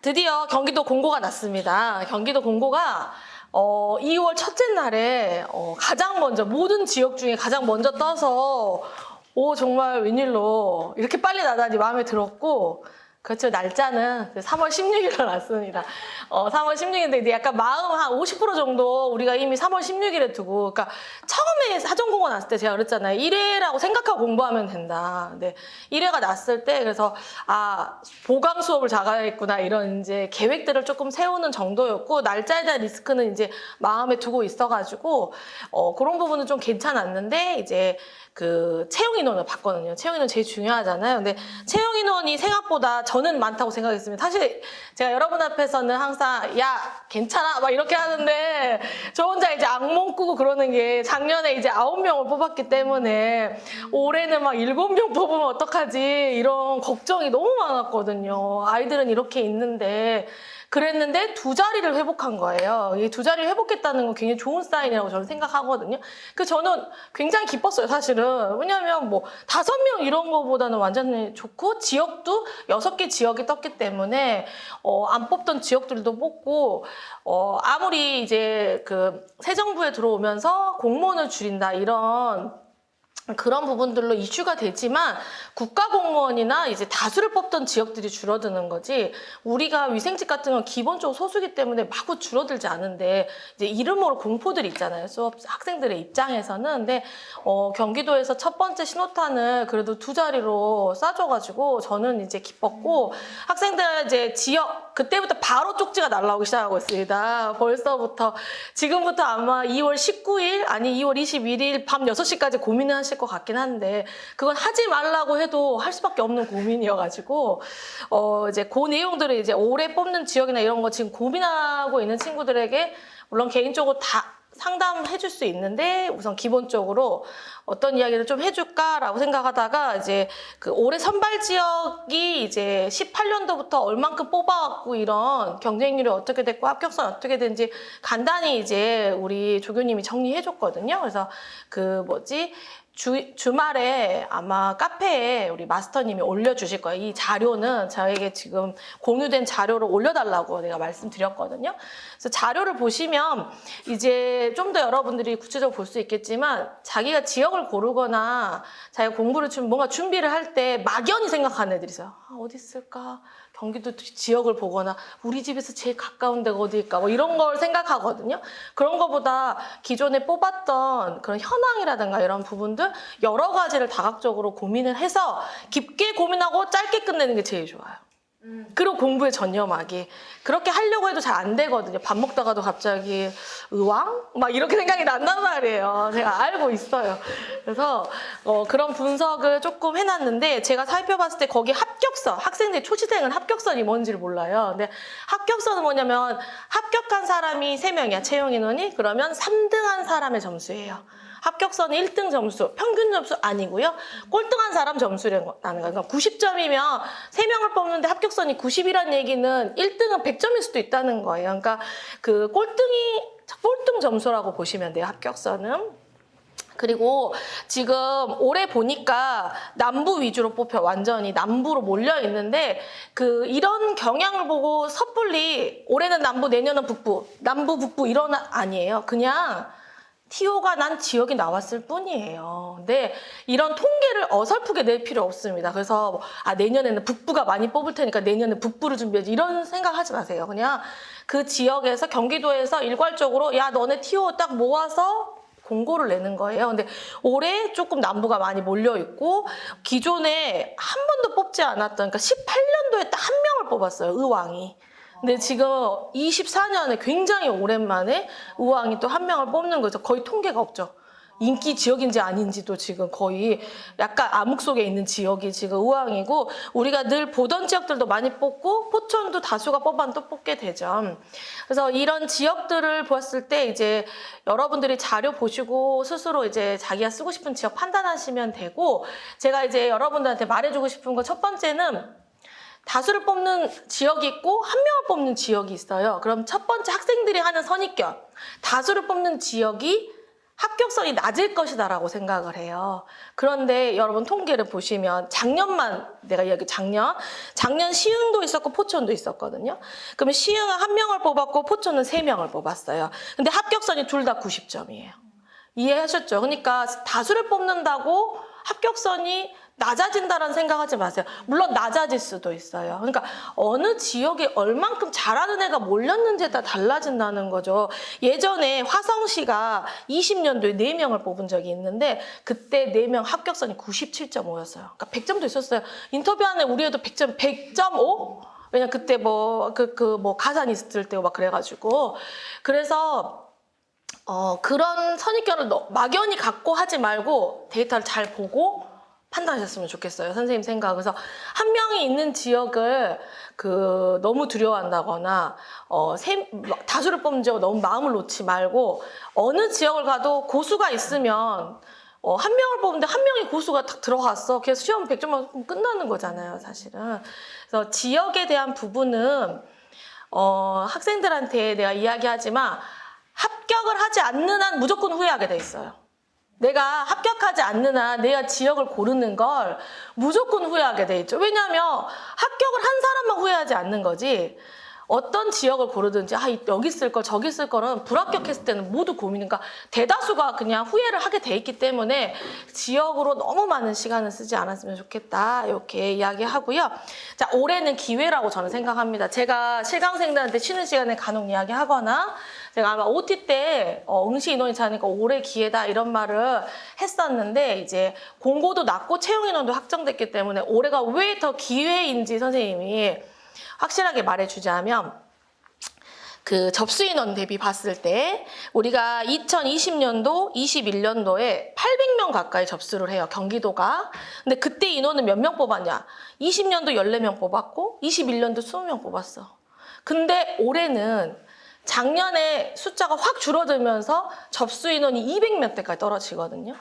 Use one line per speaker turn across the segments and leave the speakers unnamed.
드디어 경기도 공고가 났습니다. 경기도 공고가 2월 첫째 날에 가장 먼저 모든 지역 중에 가장 먼저 떠서 정말 웬일로 이렇게 빨리 나다니 마음에 들었고, 그렇죠. 날짜는 3월 16일로 났습니다. 3월 16일인데 약간 마음 한 50% 정도 우리가 이미 3월 16일에 두고, 그러니까 처음에 사전공고 났을 때 제가 그랬잖아요. 1회라고 생각하고 공부하면 된다. 근데 1회가 났을 때 그래서 보강 수업을 잡아야겠구나 이런 이제 계획들을 조금 세우는 정도였고, 날짜에 대한 리스크는 이제 마음에 두고 있어가지고 그런 부분은 좀 괜찮았는데, 이제 그 채용 인원을 봤거든요. 채용 인원 제일 중요하잖아요. 근데 채용 인원이 생각보다 저는 많다고 생각했습니다. 사실 제가 여러분 앞에서는 항상 야 괜찮아 막 이렇게 하는데, 저 혼자 이제 악몽 꾸고 그러는 게, 작년에 이제 9명을 뽑았기 때문에 올해는 막 7명 뽑으면 어떡하지 이런 걱정이 너무 많았거든요. 아이들은 이렇게 있는데. 그랬는데 2자리를 회복한 거예요. 이 2자리를 회복했다는 건 굉장히 좋은 사인이라고 저는 생각하거든요. 그래서 저는 굉장히 기뻤어요, 사실은. 왜냐하면 뭐 5명 이런 거보다는 완전히 좋고, 지역도 6개 지역이 떴기 때문에 안 뽑던 지역들도 뽑고, 아무리 이제 그 새 정부에 들어오면서 공무원을 줄인다 이런 그런 부분들로 이슈가 되지만, 국가공무원이나 이제 다수를 뽑던 지역들이 줄어드는 거지, 우리가 위생직 같은 건 기본적으로 소수기 때문에 마구 줄어들지 않은데, 이제 이름으로 공포들 있잖아요. 수업 학생들의 입장에서는. 근데 경기도에서 첫 번째 신호탄을 그래도 2자리로 쏴줘가지고 저는 이제 기뻤고, 학생들 이제 지역 그때부터 바로 쪽지가 날라오기 시작하고 있습니다. 벌써부터 지금부터 아마 2월 19일 아니 2월 21일 밤 6시까지 고민을 하실 것 같긴 한데, 그건 하지 말라고 해도 할 수밖에 없는 고민이어가지고, 이제 그 내용들을 이제 올해 뽑는 지역이나 이런 거 지금 고민하고 있는 친구들에게 물론 개인적으로 다 상담해 줄 수 있는데, 우선 기본적으로 어떤 이야기를 좀 해줄까라고 생각하다가, 이제 그 올해 선발 지역이 이제 18년도부터 얼만큼 뽑아왔고 이런 경쟁률이 어떻게 됐고 합격선 어떻게 된지 간단히 이제 우리 조교님이 정리해 줬거든요. 그래서 그 주말에 아마 카페에 우리 마스터님이 올려주실 거예요. 이 자료는 저에게 지금 공유된 자료를 올려달라고 내가 말씀드렸거든요. 그래서 자료를 보시면 이제 좀 더 여러분들이 구체적으로 볼 수 있겠지만, 자기가 지역을 고르거나 자기가 공부를 뭔가 준비를 할 때 막연히 생각하는 애들이 있어요. 어디 있을까? 경기도 지역을 보거나 우리 집에서 제일 가까운 데가 어디일까? 뭐 이런 걸 생각하거든요. 그런 거보다 기존에 뽑았던 그런 현황이라든가 이런 부분들 여러 가지를 다각적으로 고민을 해서 깊게 고민하고 짧게 끝내는 게 제일 좋아요. 그리고 공부에 전념하기. 그렇게 하려고 해도 잘 안 되거든요. 밥 먹다가도 갑자기 의왕? 막 이렇게 생각이 난단 말이에요. 제가 알고 있어요. 그래서 그런 분석을 조금 해놨는데, 제가 살펴봤을 때 거기 합격선, 학생들 초시생은 합격선이 뭔지를 몰라요. 근데 합격선은 뭐냐면 합격한 사람이 3명이야, 채용 인원이. 그러면 3등한 사람의 점수예요. 합격선은 1등 점수, 평균 점수 아니고요. 꼴등한 사람 점수라는 거예요. 그러니까 90점이면 3명을 뽑는데 합격선이 90이라는 얘기는 1등은 100점일 수도 있다는 거예요. 그러니까 그 꼴등 점수라고 보시면 돼요, 합격선은. 그리고 지금 올해 보니까 남부 위주로 뽑혀, 완전히 남부로 몰려 있는데, 이런 경향을 보고 섣불리 올해는 남부, 내년은 북부, 남부, 북부 이런 아니에요. 그냥 TO가 난 지역이 나왔을 뿐이에요. 근데 이런 통계를 어설프게 낼 필요 없습니다. 그래서 내년에는 북부가 많이 뽑을 테니까 내년에 북부를 준비하지, 이런 생각하지 마세요. 그냥 그 지역에서, 경기도에서 일괄적으로 야 너네 TO 딱 모아서 공고를 내는 거예요. 근데 올해 조금 남부가 많이 몰려있고, 기존에 한 번도 뽑지 않았던, 그러니까 18년도에 딱 1명을 뽑았어요, 의왕이. 근데 지금 24년에 굉장히 오랜만에 의왕이 또 1명을 뽑는 거죠. 거의 통계가 없죠. 인기 지역인지 아닌지도 지금 거의 약간 암흑 속에 있는 지역이 지금 의왕이고, 우리가 늘 보던 지역들도 많이 뽑고 포천도 다수가 뽑아는 또 뽑게 되죠. 그래서 이런 지역들을 보았을 때 이제 여러분들이 자료 보시고 스스로 이제 자기가 쓰고 싶은 지역 판단하시면 되고, 제가 이제 여러분들한테 말해주고 싶은 거 첫 번째는, 다수를 뽑는 지역이 있고 1명을 뽑는 지역이 있어요. 그럼 첫 번째 학생들이 하는 선입견, 다수를 뽑는 지역이 합격선이 낮을 것이다라고 생각을 해요. 그런데 여러분 통계를 보시면 작년만 내가 이야기 작년 시흥도 있었고 포천도 있었거든요. 그러면 시흥은 1명을 뽑았고 포천은 3명을 뽑았어요. 근데 합격선이 둘 다 90점이에요. 이해하셨죠? 그러니까 다수를 뽑는다고 합격선이 낮아진다라는 생각하지 마세요. 물론 낮아질 수도 있어요. 그러니까 어느 지역에 얼만큼 잘하는 애가 몰렸는지에 따라 달라진다는 거죠. 예전에 화성시가 20년도에 4명을 뽑은 적이 있는데 그때 4명 합격선이 97.5였어요. 그러니까 100점도 있었어요. 인터뷰하는 우리 애도 100점, 100.5? 왜냐면 그때 뭐 가산 있을 때고 막 그래가지고. 그래서 그런 선입견을 막연히 갖고 하지 말고 데이터를 잘 보고 판단하셨으면 좋겠어요. 선생님 생각. 그래서 한 명이 있는 지역을 너무 두려워한다거나 다수를 뽑는 지역을 너무 마음을 놓지 말고 어느 지역을 가도 고수가 있으면 한 명을 뽑는데 한 명이 고수가 딱 들어갔어. 그래서 시험 100점 맞으면 끝나는 거잖아요, 사실은. 그래서 지역에 대한 부분은 학생들한테 내가 이야기하지만 합격을 하지 않는 한 무조건 후회하게 돼 있어요. 내가 합격하지 않는 한 내가 지역을 고르는 걸 무조건 후회하게 돼 있죠. 왜냐하면 합격을 한 사람만 후회하지 않는 거지 어떤 지역을 고르든지 여기 쓸 걸 저기 쓸 거는 불합격했을 때는 모두 고민인가 대다수가 그냥 후회를 하게 돼 있기 때문에 지역으로 너무 많은 시간을 쓰지 않았으면 좋겠다 이렇게 이야기하고요. 자, 올해는 기회라고 저는 생각합니다. 제가 실강생들한테 쉬는 시간에 간혹 이야기하거나 제가 아마 OT 때 응시 인원이 차니까 올해 기회다 이런 말을 했었는데 이제 공고도 낮고 채용 인원도 확정됐기 때문에 올해가 왜 더 기회인지 선생님이 확실하게 말해주자면 접수 인원 대비 봤을 때 우리가 2020년도, 21년도에 800명 가까이 접수를 해요. 경기도가. 근데 그때 인원은 몇 명 뽑았냐? 20년도 14명 뽑았고 21년도 20명 뽑았어. 근데 올해는 작년에 숫자가 확 줄어들면서 접수 인원이 200몇 대까지 떨어지거든요.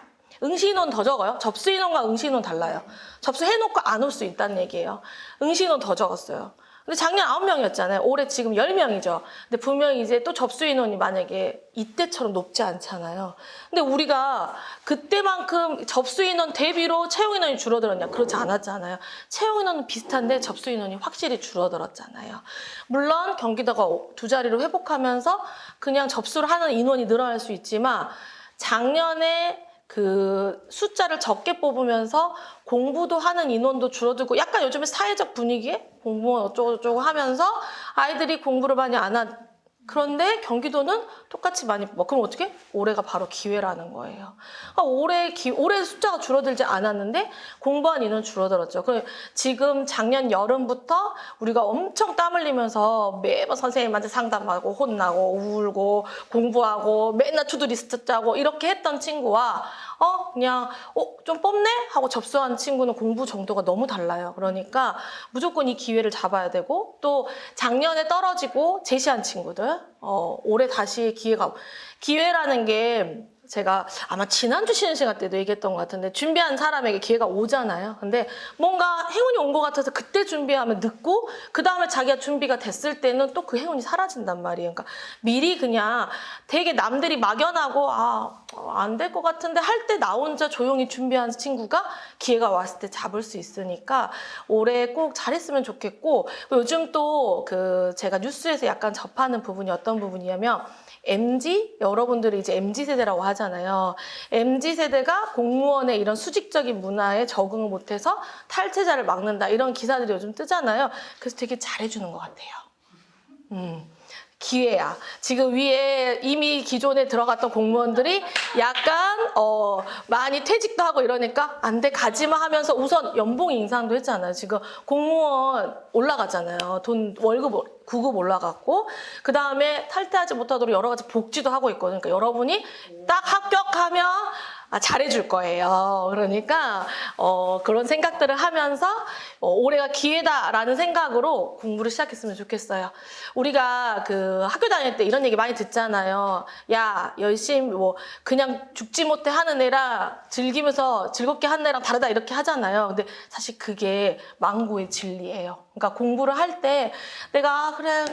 응시 인원 더 적어요. 접수 인원과 응시 인원 달라요. 접수해놓고 안 올 수 있다는 얘기예요. 응시 인원 더 적었어요. 근데 작년 9명이었잖아요. 올해 지금 10명이죠. 근데 분명히 이제 또 접수 인원이 만약에 이때처럼 높지 않잖아요. 근데 우리가 그때만큼 접수 인원 대비로 채용 인원이 줄어들었냐? 그렇지 않았잖아요. 채용 인원은 비슷한데 접수 인원이 확실히 줄어들었잖아요. 물론 경기도가 2자리로 회복하면서 그냥 접수를 하는 인원이 늘어날 수 있지만 작년에 숫자를 적게 뽑으면서 공부도 하는 인원도 줄어들고 약간 요즘에 사회적 분위기에 공무원 어쩌고저쩌고 하면서 아이들이 공부를 많이 안 한 그런데 경기도는 똑같이 많이 뽑아. 그럼 어떻게? 올해가 바로 기회라는 거예요. 올해 숫자가 줄어들지 않았는데 공부한 인원 줄어들었죠. 지금 작년 여름부터 우리가 엄청 땀 흘리면서 매번 선생님한테 상담하고 혼나고 울고 공부하고 맨날 투두리스트 짜고 이렇게 했던 친구와 그냥 좀 뽑네? 하고 접수한 친구는 공부 정도가 너무 달라요. 그러니까 무조건 이 기회를 잡아야 되고 또 작년에 떨어지고 제시한 친구들 올해 다시 기회라는 게 제가 아마 지난주 쉬는 시간 때도 얘기했던 것 같은데 준비한 사람에게 기회가 오잖아요. 근데 뭔가 행운이 온 것 같아서 그때 준비하면 늦고 그 다음에 자기가 준비가 됐을 때는 또 그 행운이 사라진단 말이에요. 그러니까 미리 그냥 되게 남들이 막연하고 안 될 것 같은데 할 때 나 혼자 조용히 준비한 친구가 기회가 왔을 때 잡을 수 있으니까 올해 꼭 잘했으면 좋겠고 요즘 또 제가 뉴스에서 약간 접하는 부분이 어떤 부분이냐면 MZ? 여러분들이 이제 MZ세대라고 하잖아요. MZ세대가 공무원의 이런 수직적인 문화에 적응을 못해서 탈퇴자를 막는다. 이런 기사들이 요즘 뜨잖아요. 그래서 되게 잘해주는 것 같아요. 기회야. 지금 위에 이미 기존에 들어갔던 공무원들이 약간 많이 퇴직도 하고 이러니까 안 돼 가지마 하면서 우선 연봉 인상도 했잖아요. 지금 공무원 올라가잖아요. 월급 9급 올라갔고 그 다음에 탈퇴하지 못하도록 여러 가지 복지도 하고 있거든요. 그러니까 여러분이 딱 합격하면 잘해줄 거예요. 그러니까 그런 생각들을 하면서 올해가 기회다라는 생각으로 공부를 시작했으면 좋겠어요. 우리가 학교 다닐 때 이런 얘기 많이 듣잖아요. 야, 열심히 그냥 죽지 못해 하는 애랑 즐기면서 즐겁게 하는 애랑 다르다 이렇게 하잖아요. 근데 사실 그게 망고의 진리예요. 그러니까 공부를 할 때 내가 그래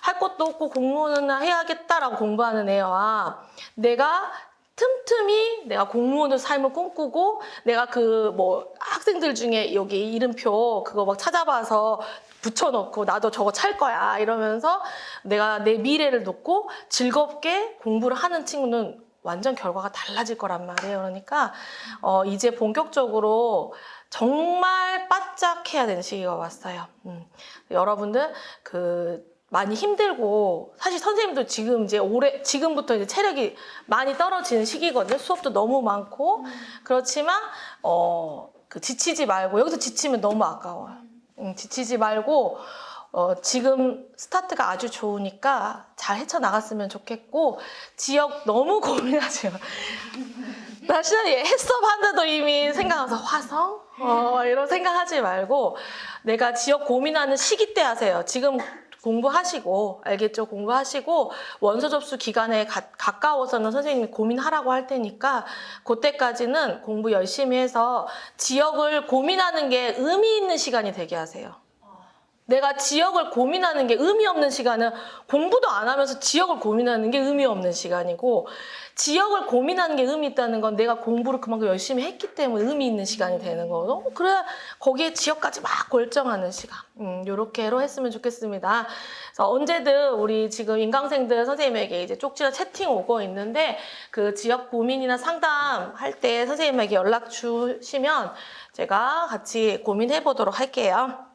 할 것도 없고 공부는 해야겠다라고 공부하는 애와 내가 틈틈이 내가 공무원의 삶을 꿈꾸고 내가 그 뭐 학생들 중에 여기 이름표 그거 막 찾아봐서 붙여놓고 나도 저거 찰 거야 이러면서 내가 내 미래를 놓고 즐겁게 공부를 하는 친구는 완전 결과가 달라질 거란 말이에요. 그러니까 이제 본격적으로 정말 바짝 해야 되는 시기가 왔어요. 여러분들 많이 힘들고 사실 선생님도 지금 이제 지금부터 이제 체력이 많이 떨어지는 시기거든요. 수업도 너무 많고 그렇지만 지치지 말고 여기서 지치면 너무 아까워요. 지치지 말고 지금 스타트가 아주 좋으니까 잘 헤쳐나갔으면 좋겠고 지역 너무 고민하지 마. 나 진짜 해썹 한다도 이미 생각나서 화성? 이런 생각하지 말고 내가 지역 고민하는 시기 때 하세요. 지금 공부하시고 알겠죠? 공부하시고 원서 접수 기간에 가까워서는 선생님이 고민하라고 할 테니까 그때까지는 공부 열심히 해서 지역을 고민하는 게 의미 있는 시간이 되게 하세요. 내가 지역을 고민하는 게 의미 없는 시간은 공부도 안 하면서 지역을 고민하는 게 의미 없는 시간이고 지역을 고민하는 게 의미 있다는 건 내가 공부를 그만큼 열심히 했기 때문에 의미 있는 시간이 되는 거고 그래야 거기에 지역까지 막 골정하는 시간 요렇게로 했으면 좋겠습니다. 그래서 언제든 우리 지금 인강생들 선생님에게 이제 쪽지나 채팅 오고 있는데 그 지역 고민이나 상담할 때 선생님에게 연락 주시면 제가 같이 고민해 보도록 할게요.